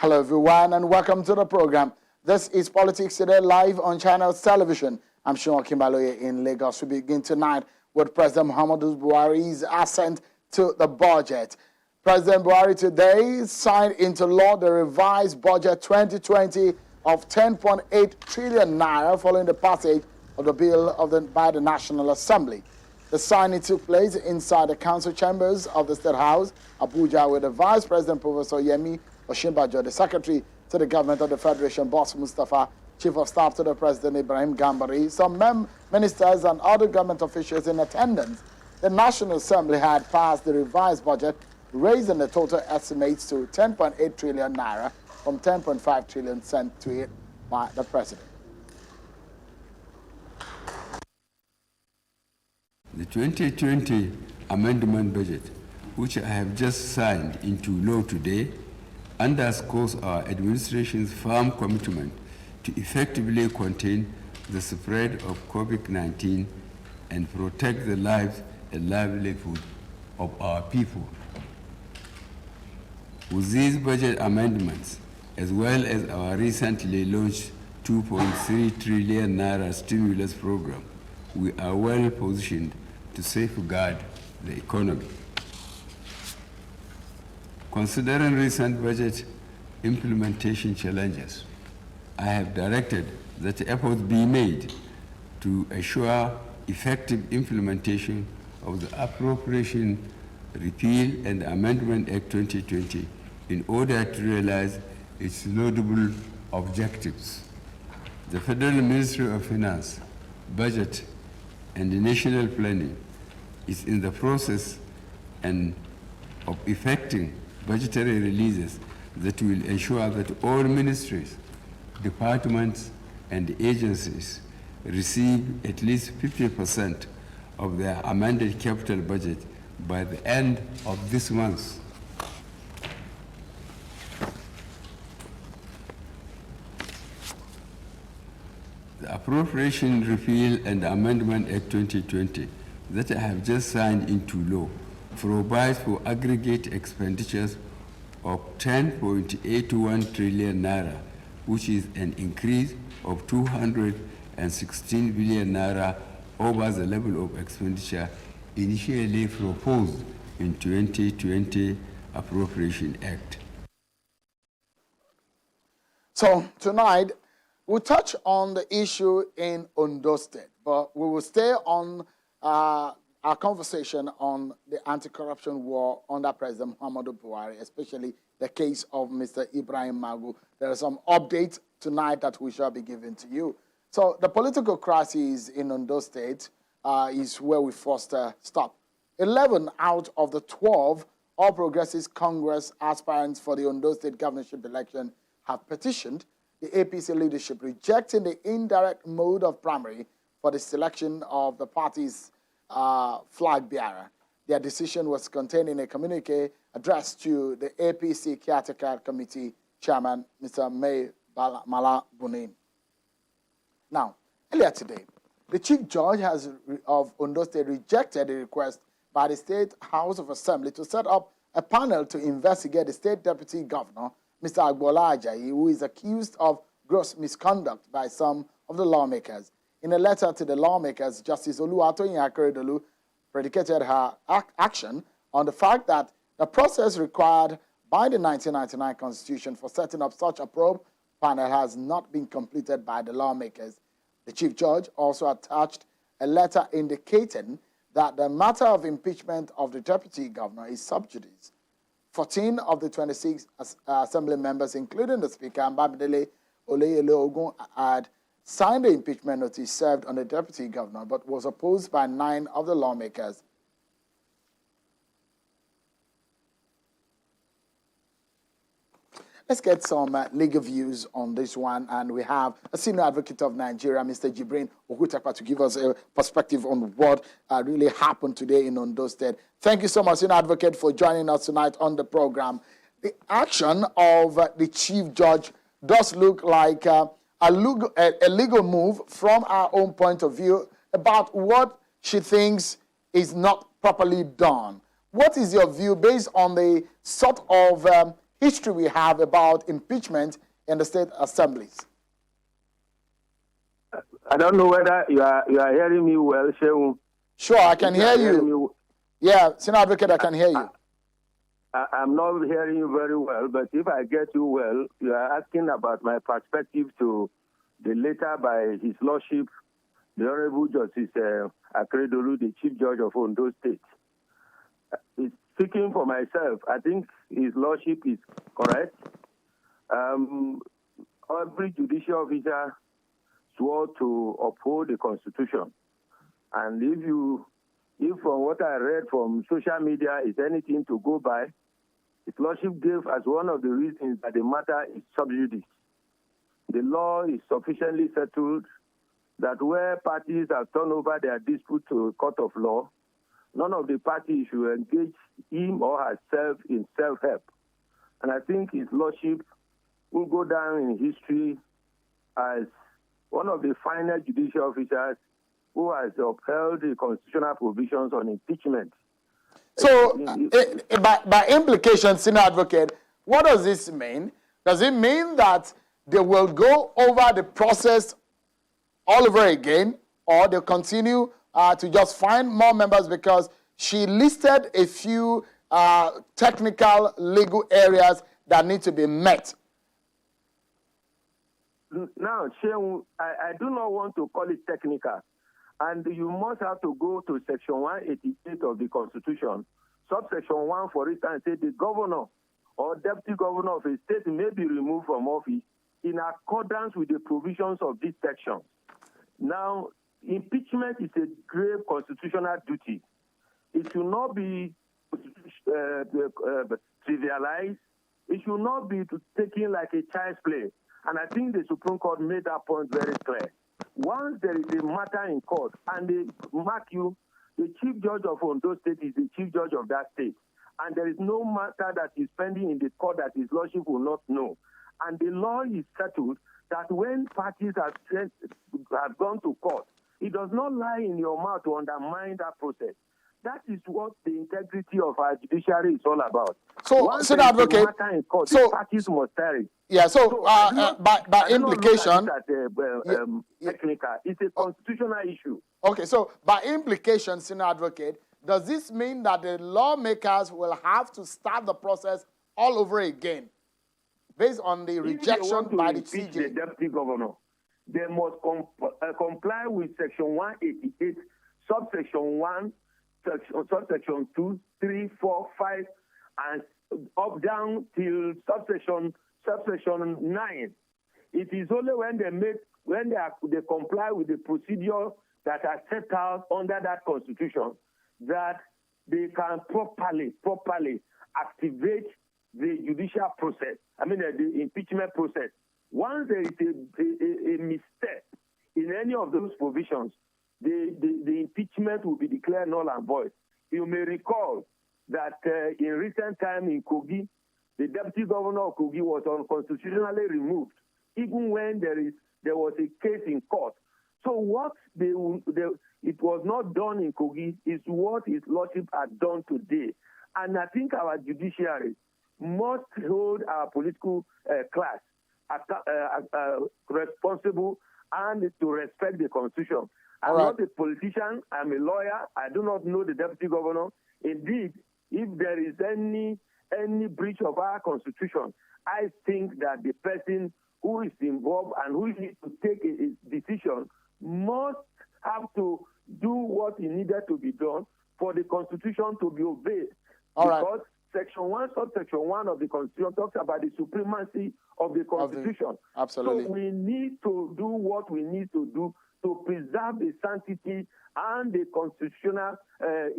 Hello everyone and welcome to the program. This is Politics Today live on Channels Television. I'm Sean Kimbaloye in Lagos. We begin tonight with President Muhammadu Buhari's assent to the budget. President Buhari today signed into law the revised budget 2020 of 10.8 trillion naira following the passage of the bill by the National Assembly. The signing took place inside the council chambers of the State House, Abuja, with the Vice President, Professor Yemi Osinbajo, the Secretary to the Government of the Federation, Boss Mustafa, Chief of Staff to the President, Ibrahim Gambari, some ministers and other government officials in attendance. The National Assembly had passed the revised budget, raising the total estimates to 10.8 trillion naira from 10.5 trillion sent to it by the President. The 2020 amendment budget, which I have just signed into law today, underscores our administration's firm commitment to effectively contain the spread of COVID-19 and protect the lives and livelihood of our people. With these budget amendments, as well as our recently launched 2.3 trillion naira stimulus program, we are well positioned to safeguard the economy. Considering recent budget implementation challenges, I have directed that efforts be made to assure effective implementation of the Appropriation Repeal and Amendment Act 2020 in order to realize its laudable objectives. The Federal Ministry of Finance, Budget, and the National Planning is in the process of effecting budgetary releases that will ensure that all ministries, departments, and agencies receive at least 50% of their amended capital budget by the end of this month. The Appropriation Repeal and Amendment Act 2020 that I have just signed into law provides for aggregate expenditures of 10.81 trillion naira, which is an increase of 216 billion naira over the level of expenditure initially proposed in 2020 Appropriation Act. So tonight, we'll touch on the issue in Ondo State, but we will stay on our conversation on the anti-corruption war under President Muhammadu Buhari, especially the case of Mr. Ibrahim Magu. There are some updates tonight that we shall be giving to you. So the political crisis in Ondo State is where we first stop. 11 out of the 12 All Progressives Congress aspirants for the Ondo State governorship election have petitioned the APC leadership, rejecting the indirect mode of primary for the selection of the party's flag bearer. Their decision was contained in a communique addressed to the APC Caretaker Committee Chairman, Mr. May Mala Bunin. Now, earlier today, the Chief Judge of Ondo State rejected a request by the State House of Assembly to set up a panel to investigate the State Deputy Governor, Mr. Agbola Ajayi, who is accused of gross misconduct by some of the lawmakers. In a letter to the lawmakers, Justice Oluwatoyin Akeredolu predicated her action on the fact that the process required by the 1999 Constitution for setting up such a probe panel has not been completed by the lawmakers. The Chief Judge also attached a letter indicating that the matter of impeachment of the Deputy Governor is sub judice. 14 of the 26 Assembly members, including the Speaker, Mbamidele Oleyele Ogun, had signed the impeachment notice served on the Deputy Governor, but was opposed by 9 of the lawmakers. Let's get some legal views on this one, and we have a senior advocate of Nigeria, Mr. Jibrin Ogutakwa, to give us a perspective on what really happened today in Ondo State. Thank you so much, senior advocate, for joining us tonight on the program. The action of the Chief Judge does look like a legal move from our own point of view about what she thinks is not properly done. What is your view based on the sort of history we have about impeachment in the state assemblies. I don't know whether you are hearing me well, Shehu. Sure, I can hear hearing you. Yeah, Senior Advocate, I can hear you. I'm not hearing you very well, but if I get you well, you are asking about my perspective to the letter by His Lordship, the Honorable Justice Akeredolu, the Chief Judge of Ondo State. Speaking for myself, I think His Lordship is correct. Every judicial officer swore to uphold the Constitution. And if from what I read from social media is anything to go by, His Lordship gave as one of the reasons that the matter is sub judice. The law is sufficiently settled that where parties have turned over their dispute to a court of law, none of the parties should engage him or herself in self-help. And I think His Lordship will go down in history as one of the finest judicial officers who has upheld the constitutional provisions on impeachment. So, by implication, Senior Advocate, what does this mean? Does it mean that they will go over the process all over again, or they'll continue to just find more members because she listed a few technical legal areas that need to be met? Now, Shehu, I do not want to call it technical. And you must have to go to Section 188 of the Constitution. Subsection 1, for instance, says the governor or deputy governor of a state may be removed from office in accordance with the provisions of this section. Now, impeachment is a grave constitutional duty. It should not be trivialized. It should not be taken like a child's play. And I think the Supreme Court made that point very clear. Once there is a matter in court, and they mark you, the Chief Judge of Ondo State is the Chief Judge of that state, and there is no matter that is pending in the court that His Lordship will not know. And the law is settled that when parties have gone to court, it does not lie in your mouth to undermine that process. That is what the integrity of our judiciary is all about. So, Senior Advocate, court, the parties must carry. Yeah, so by implication, technical, it's a constitutional issue. Okay, so by implication, Senior Advocate, does this mean that the lawmakers will have to start the process all over again, based on the rejection by the CJ? The deputy governor, they must comply with Section 188, subsection 1, subsection 2, 3, 4, 5, and up down till subsection 9. It is only when they comply with the procedure that are set out under that Constitution that they can properly activate the judicial process. I mean, the impeachment process. Once there is a misstep in any of those provisions, the impeachment will be declared null and void. You may recall that in recent time in Kogi, the deputy governor of Kogi was unconstitutionally removed, even when there was a case in court. So what it was not done in Kogi is what His Lordship had done today. And I think our judiciary must hold our political class responsible and to respect the Constitution. I'm not a politician. I'm a lawyer. I do not know the deputy governor. Indeed, if there is any breach of our Constitution, I think that the person who is involved and who needs to take a decision must have to do what he needed to be done for the Constitution to be obeyed. Because Section 1, subsection 1 of the Constitution talks about the supremacy of the Constitution. Absolutely. So we need to do what we need to do to preserve the sanctity and the constitutional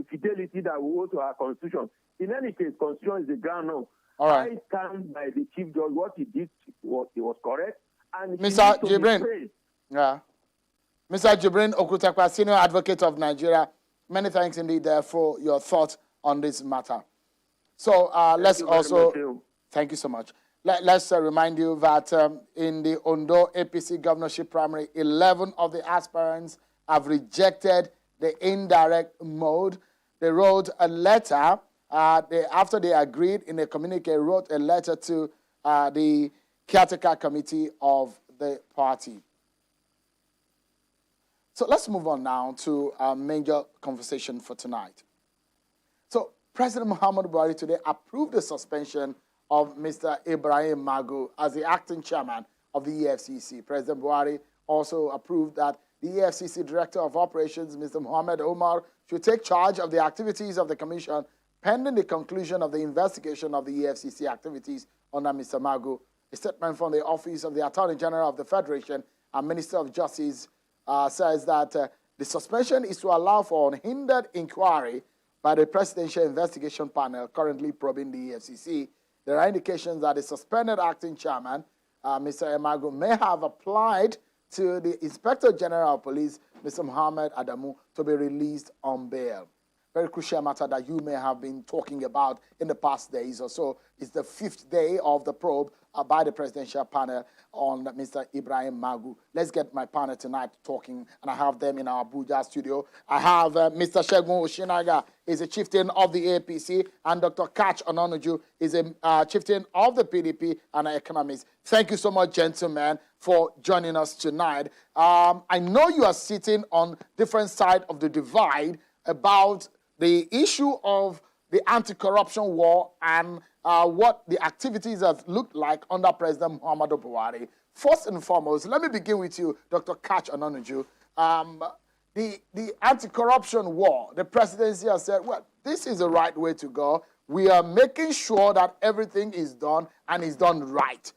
fidelity that we owe to our Constitution. In any case, Constitution is the ground now. I stand by the Chief Judge. What he did was correct. And Mr. Jibrin, Mr. Jibrin Okutakwa, Senior Advocate of Nigeria, many thanks indeed for your thoughts on this matter. So let's also, thank you so much. Let's remind you that in the Ondo APC governorship primary, 11 of the aspirants have rejected the indirect mode. They wrote a letter after they agreed in a communique, wrote a letter to the caretaker committee of the party. So let's move on now to our major conversation for tonight. So President Muhammadu Buhari today approved the suspension of Mr. Ibrahim Magu as the acting chairman of the EFCC. President Buhari also approved that the EFCC Director of Operations, Mr. Mohammed Omar, should take charge of the activities of the Commission pending the conclusion of the investigation of the EFCC activities under Mr. Magu. A statement from the Office of the Attorney General of the Federation and Minister of Justice says that the suspension is to allow for unhindered inquiry by the Presidential Investigation Panel currently probing the EFCC. There are indications that the suspended acting chairman, Mr. Magu, may have applied to the Inspector General of Police, Mr. Mohammed Adamu, to be released on bail. Very crucial matter that you may have been talking about in the past days or so. It's the 5th day of the probe by the presidential panel on Mr. Ibrahim Magu. Let's get my panel tonight talking, and I have them in our Abuja studio. I have Mr. Segun Oshinaga, is a chieftain of the APC, and Dr. Kach Ononuju is a chieftain of the PDP and an economist. Thank you so much, gentlemen, for joining us tonight. I know you are sitting on different sides of the divide about the issue of the anti-corruption war and what the activities have looked like under President Muhammadu Buhari. First and foremost, let me begin with you, Dr. Kach Ononuju. The anti-corruption war, the presidency has said, well, this is the right way to go. We are making sure that everything is done and is done right.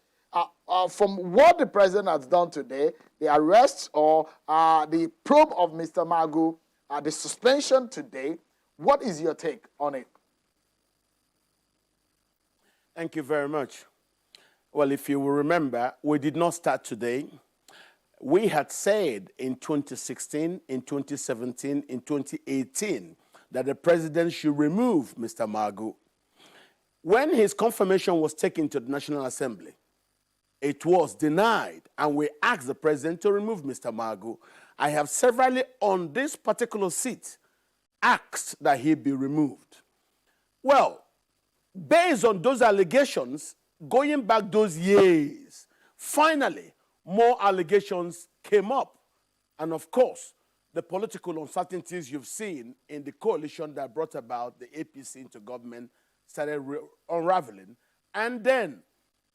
From what the president has done today, the arrest or the probe of Mr. Magu, the suspension today, what is your take on it? Thank you very much. Well, if you will remember, we did not start today. We had said in 2016, in 2017, in 2018, that the president should remove Mr. Magu. When his confirmation was taken to the National Assembly, it was denied, and we asked the president to remove Mr. Magu. I have severally, on this particular seat, asked that he be removed. Well, based on those allegations, going back those years, finally, more allegations came up. And of course, the political uncertainties you've seen in the coalition that brought about the APC into government started unraveling. And then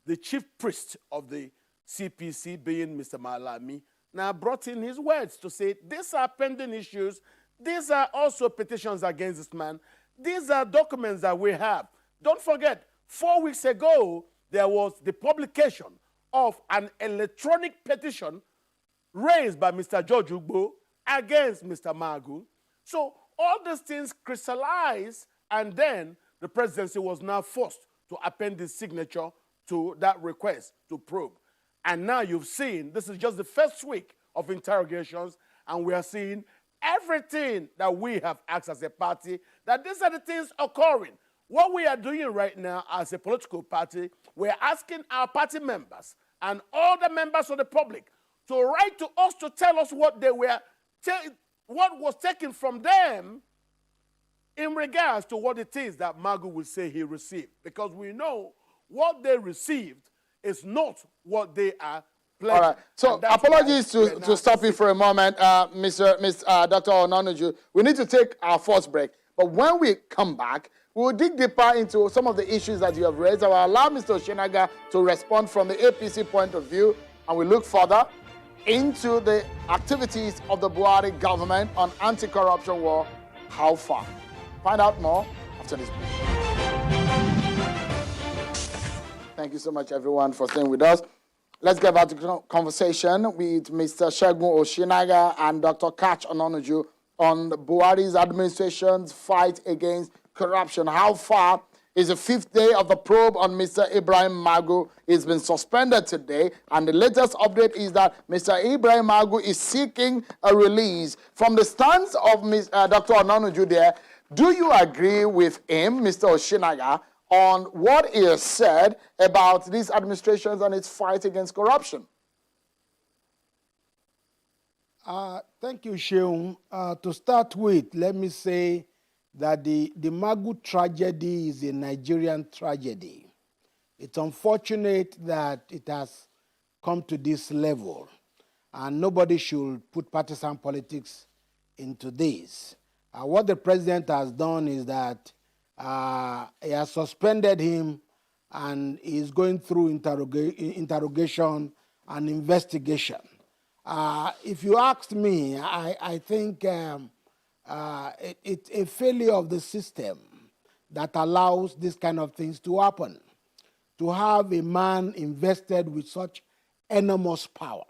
the chief priest of the CPC, being Mr. Malami, now brought in his words to say, these are pending issues. These are also petitions against this man. These are documents that we have. Don't forget, 4 weeks ago, there was the publication of an electronic petition raised by Mr. George Ugbo against Mr. Magu. So all these things crystallized, and then the presidency was now forced to append his signature to that request to probe. And now you've seen, this is just the first week of interrogations, and we are seeing everything that we have asked as a party, that these are the things occurring. What we are doing right now as a political party, we're asking our party members and all the members of the public to write to us to tell us what they were, what was taken from them in regards to what it is that Magu will say he received. Because we know what they received is not what they are pledged. All right. So apologies to stop you for a moment, Dr. Ononuju. We need to take our first break. But when we come back, we'll dig deeper into some of the issues that you have raised. I will allow Mr. Oshinaga to respond from the APC point of view, and we look further into the activities of the Buhari government on anti-corruption war. How far? Find out more after this break. Thank you so much, everyone, for staying with us. Let's get back to conversation with Mr. Segun Oshinaga and Dr. Kach Ononuju on Buhari's administration's fight against corruption. How far is the 5th day of the probe on Mr. Ibrahim Magu? It's been suspended today, and the latest update is that Mr. Ibrahim Magu is seeking a release. From the stance of Dr. Ononuju there, do you agree with him, Mr. Oshinaga, on what he has said about these administrations and its fight against corruption? Thank you, Sheung. To start with, let me say that the Magu tragedy is a Nigerian tragedy. It's unfortunate that it has come to this level, and nobody should put partisan politics into this. What the president has done is that he has suspended him and is going through interrogation and investigation. If you asked me, I think it's a failure of the system that allows this kind of things to happen. To have a man invested with such enormous power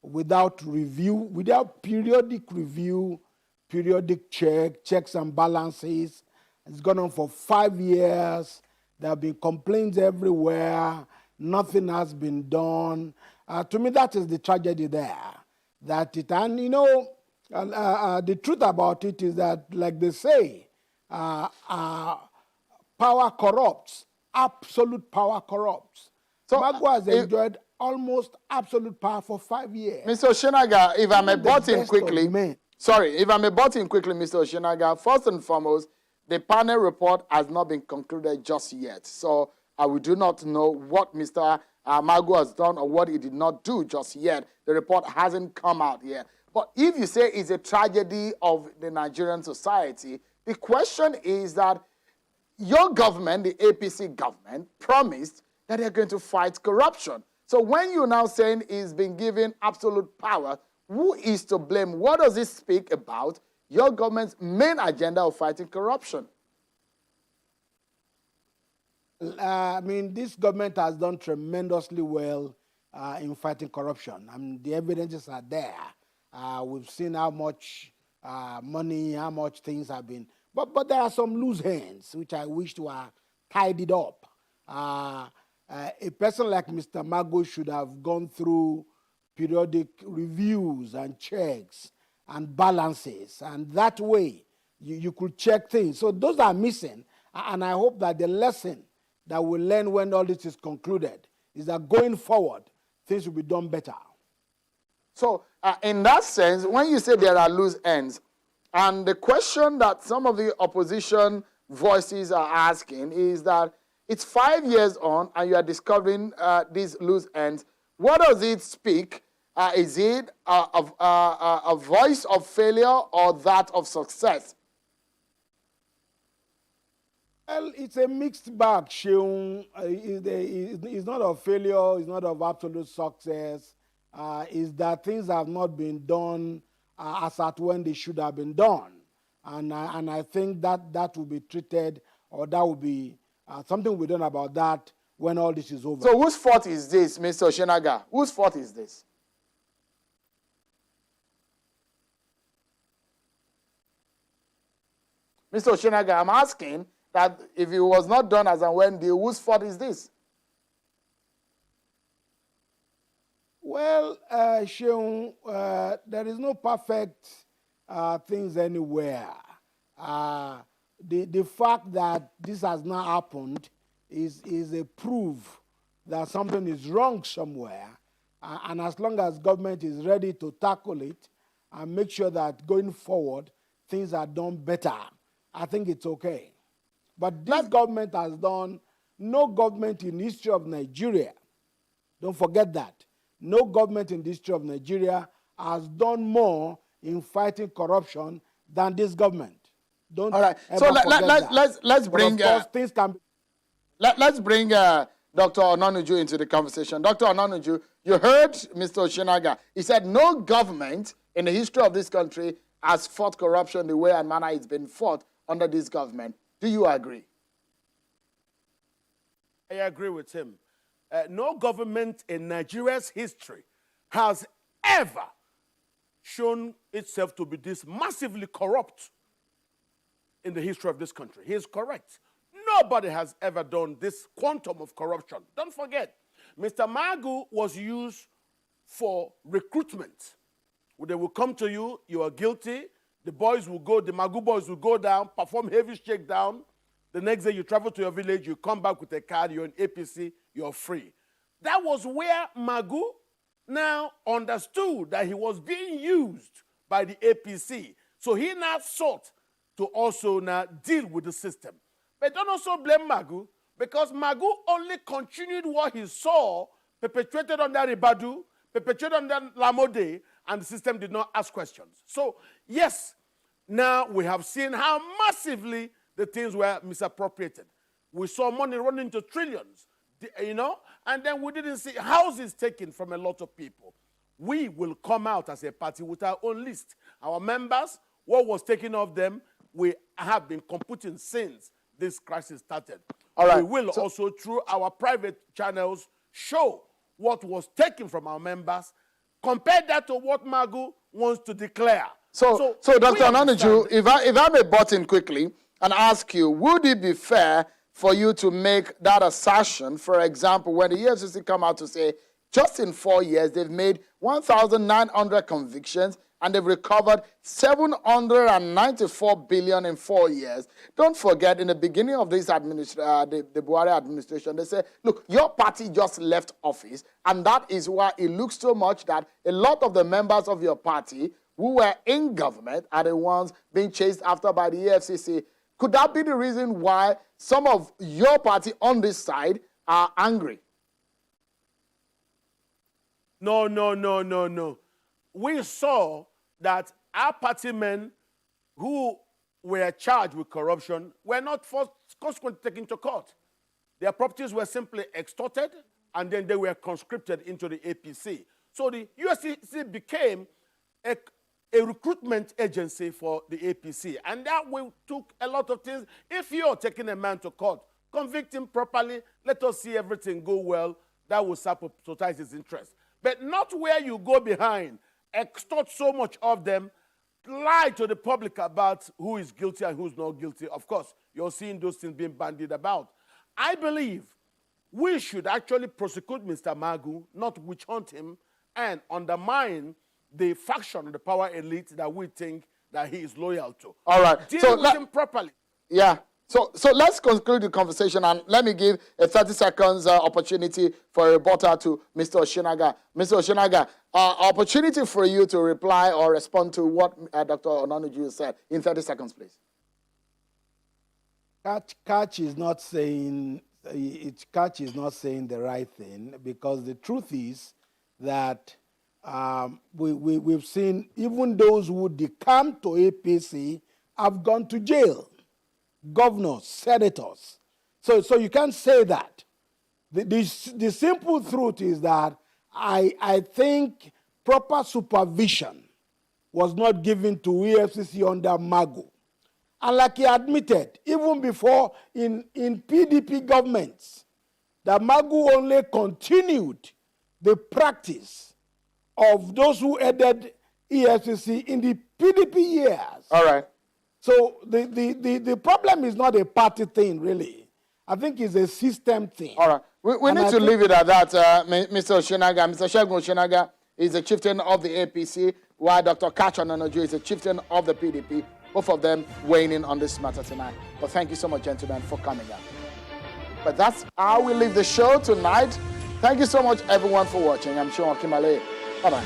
without review, without periodic review, periodic checks and balances. It's gone on for 5 years. There have been complaints everywhere. Nothing has been done. To me, that is the tragedy there. And you know, the truth about it is that, like they say, power corrupts. Absolute power corrupts. So Magu has enjoyed almost absolute power for 5 years. Mr. Oshinaga, if I may butt in quickly. Sorry, if I may butt in quickly, Mr. Oshinaga, first and foremost, the panel report has not been concluded just yet. So we do not know what Mr. Magu has done or what he did not do just yet. The report hasn't come out yet. But if you say it's a tragedy of the Nigerian society, the question is that your government, the APC government, promised that they're going to fight corruption. So when you're now saying he's been given absolute power, who is to blame? What does this speak about your government's main agenda of fighting corruption? I mean, this government has done tremendously well in fighting corruption. I mean, the evidences are there. We've seen how much money, how much things have been. But there are some loose ends, which I wish to have tidied up. A person like Mr. Magu should have gone through periodic reviews and checks and balances, and that way you could check things. So those are missing, and I hope that the lesson that we'll learn when all this is concluded is that going forward, things will be done better. So in that sense, when you say there are loose ends, and the question that some of the opposition voices are asking is that it's 5 years on and you are discovering these loose ends. What does it speak? Is it a voice of failure or that of success? Well, it's a mixed bag, Sheung. It's not of failure, it's not of absolute success. Is that things have not been done as at when they should have been done. And I think that will be treated, or that will be something will be done about that when all this is over. So whose fault is this, Mr. Oshinaga? Whose fault is this? Mr. Oshinaga, I'm asking that if it was not done as and when, whose fault is this? Well, Sheung, there is no perfect things anywhere. The fact that this has not happened is a proof that something is wrong somewhere. And as long as government is ready to tackle it and make sure that going forward things are done better, I think it's okay. But this government has done, no government in the history of Nigeria, don't forget that, no government in the history of Nigeria has done more in fighting corruption than this government. Don't All right. So let's bring things can be. Let's bring Dr. Onanuju into the conversation. Dr. Onanuju, you heard Mr. Oshinaga. He said no government in the history of this country has fought corruption the way and manner it's been fought under this government. Do you agree? I agree with him. No government in Nigeria's history has ever shown itself to be this massively corrupt in the history of this country. He is correct. Nobody has ever done this quantum of corruption. Don't forget, Mr. Magu was used for recruitment. They will come to you, you are guilty, the Magu boys will go down, perform heavy shakedown. The next day you travel to your village, you come back with a card, you're in APC, you're free. That was where Magu now understood that he was being used by the APC. So he now sought to also now deal with the system. But don't also blame Magu, because Magu only continued what he saw perpetrated under Ribadu, perpetrated under Lamode, and the system did not ask questions. So, yes, now we have seen how massively the things were misappropriated. We saw money running into trillions, you know, and then we didn't see houses taken from a lot of people. We will come out as a party with our own list. Our members, what was taken of them, we have been computing since this crisis started. All right. We will also, through our private channels, show what was taken from our members, compare that to what Magu wants to declare. So Dr. Onanuju, if I may butt in quickly and ask you, would it be fair for you to make that assertion, for example, when the EFCC come out to say, just in 4 years, they've made 1,900 convictions and they've recovered 794 billion in 4 years. Don't forget, in the beginning of this the Buhari administration, they said, look, your party just left office, and that is why it looks so much that a lot of the members of your party who were in government are the ones being chased after by the EFCC. Could that be the reason why some of your party on this side are angry? No. We saw that our party men who were charged with corruption were not consequently taken to court. Their properties were simply extorted, and then they were conscripted into the APC. So the USCC became a recruitment agency for the APC, and that will took a lot of things. If you're taking a man to court, convict him properly, let us see everything go well, that will sabotage his interest. But not where you go behind, extort so much of them, lie to the public about who is guilty and who's not guilty. Of course, you're seeing those things being bandied about. I believe we should actually prosecute Mr. Magu, not witch hunt him, and undermine the faction, the power elite that we think that he is loyal to. All right. Deal with him properly. Yeah. So let's conclude the conversation, and let me give a 30 seconds opportunity for a rebuttal to Mr. Oshinaga. Mr. Oshinaga, opportunity for you to reply or respond to what Dr. Onanuju said in 30 seconds, please. Catch is not saying the right thing, because the truth is that we've seen even those who decamped to APC have gone to jail. Governors, senators. So you can't say that. The simple truth is that I think proper supervision was not given to EFCC under Magu. And like he admitted, even before in PDP governments, that Magu only continued the practice of those who headed EFCC in the PDP years. All right. So the problem is not a party thing, really. I think it's a system thing. All right. We need to leave it at that, Mr. Oshinaga. Mr. Segun Oshinaga is the chieftain of the APC, while Dr. Catch Onanuju is the chieftain of the PDP. Both of them weighing in on this matter tonight. But thank you so much, gentlemen, for coming out. But that's how we leave the show tonight. Thank you so much, everyone, for watching. I'm Sean Kimale. Bye-bye.